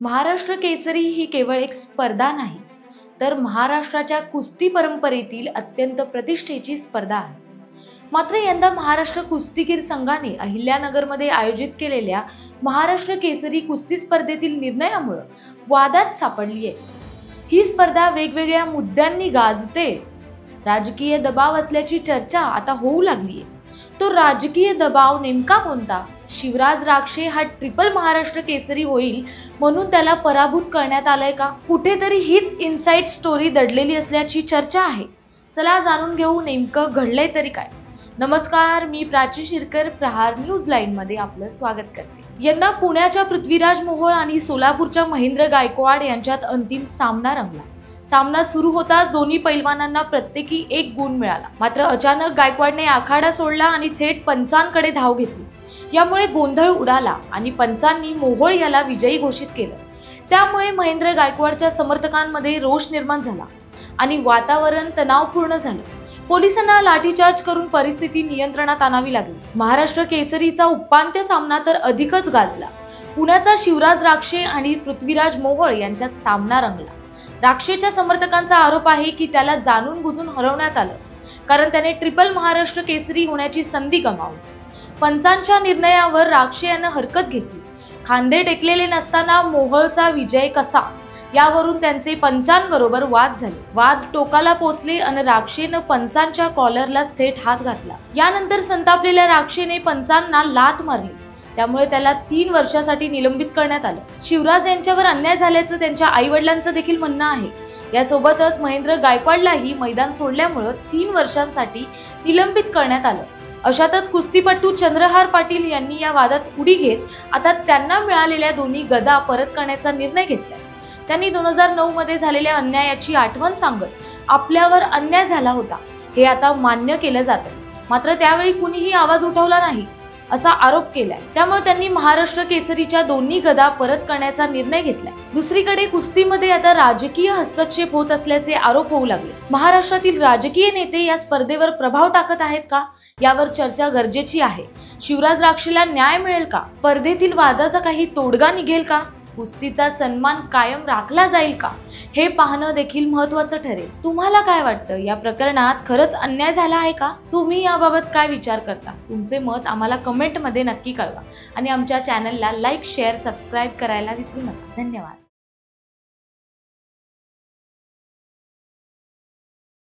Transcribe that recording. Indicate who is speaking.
Speaker 1: महाराष्ट्र केसरी ही केवळ एक स्पर्धा नाही, तर महाराष्ट्राच्या कुस्ती परंपरेतील अत्यंत प्रतिष्ठेची स्पर्धा आहे। मात्र यंदा महाराष्ट्र कुस्तीगीर संघाने अहिल्यानगरमध्ये आयोजित केलेल्या महाराष्ट्र केसरी कुस्ती स्पर्धेतील निर्णयामुळे वादात सापडली आहे। ही स्पर्धा वेगवेगळ्या मुद्द्यांनी गाजते। राजकीय दबाव असल्याची चर्चा आता होऊ लागली आहे। तो राजकीय दबाव नेमका कोणता? शिवराज राक्षे हा ट्रिपल महाराष्ट्र केसरी होईल म्हणून त्याला पराभूत करण्यात आलंय का? कुठेतरी हीच इनसाइड स्टोरी दडलेली असल्याची चर्चा आहे। चला जाणून घेऊ नेमकं घडलंय तरी काय। नमस्कार, मी प्राची शिरकर, प्रहार न्यूज लाईन मध्ये आपलं स्वागत करते। यंदा पुण्याच्या पृथ्वीराज मोहोळ आणि सोलापूरच्या महेंद्र गायकवाड यांच्यात अंतिम सामना रंगला। सामना सुरू होताच दोन्ही पैलवानांना प्रत्येकी 1 गुण मिळाला। मात्र अचानक गायकवाडने आखाडा सोडला आणि थेट पंचांकडे धाव घेतली। यामुळे गोंधळ उडाला आणि पंचांनी मोहोळ याला विजयी घोषित केलं। त्यामुळे महेंद्र गायकवाडच्या समर्थकांमध्ये रोष निर्माण झाला आणि वातावरण तणावपूर्ण झालं। पोलिसांना लाठीचार्ज करून परिस्थिती नियंत्रणात आणावी लागली। महाराष्ट्र केसरीचा उपांत्य सामना तर अधिकच गाजला। पुण्याचा शिवराज राक्षे आणि पृथ्वीराज मोहोळ यांच्यात सामना रंगला। राक्षेच्या समर्थकांचा आरोप आहे की त्याला जाणून बुजून हरवण्यात आलं, कारण त्याने ट्रिपल महाराष्ट्र केसरी होण्याची संधी गमावली। पंचांच्या निर्णयावर राक्षे यानं हरकत घेतली। खांदे टेकलेले नसताना मोहोळचा विजय कसा, यावरून त्यांचे पंचांबरोबर वाद झाले। वाद टोकाला पोहोचले आणि राक्षेनं पंचांच्या कॉलरला थेट हात घातला। यानंतर संतापलेल्या राक्षेने पंचांना लाथ मारली। त्यामुळे त्याला 3 वर्षासाठी निलंबित करण्यात आलं। शिवराज यांच्यावर अन्याय झाल्याचं त्यांच्या आई-वडिलांचं देखील म्हणणं आहे। यासोबतच महेंद्र गायकवाडलाही मैदान सोडल्यामुळे 3 वर्षांसाठी निलंबित करण्यात आलं। अशातच कुस्तीपटू चंद्रहार पाटील यांनी या वादात उडी घेत आता त्यांना मिळालेल्या दोन्ही गदा परत करण्याचा निर्णय घेतलाय। त्यांनी 2009 मध्ये झालेल्या अन्यायाची आठवण सांगत आपल्यावर अन्याय झाला होता हे आता मान्य केलं जातं। मात्र त्यावेळी कुणीही आवाज उठवला नाही असा आरोप केलाय। त्यामुळे त्यांनी महाराष्ट्र केसरीच्या दोन्ही गदा परत करण्याचा निर्णय घेतलाय। दुसरीकडे कुस्तीमध्ये आता राजकीय हस्तक्षेप होत असल्याचे आरोप होऊ लागले। महाराष्ट्रातील राजकीय नेते या स्पर्धेवर प्रभाव टाकत आहेत का, यावर चर्चा गरजेची आहे। शिवराज राक्षेला न्याय मिळेल का? स्पर्धेतील वादाचा काही तोडगा निघेल का? कुस्तीचा सन्मान कायम राखला जाईल का, हे पाहणं देखील महत्त्वाचं ठरेल। तुम्हाला काय वाटतं, या प्रकरणात खरंच अन्याय झाला आहे का? तुम्ही याबाबत काय विचार करता? तुमचे मत आम्हाला कमेंटमध्ये नक्की कळवा आणि आमच्या चॅनलला लाईक, शेअर, सबस्क्राईब करायला विसरू नका। धन्यवाद।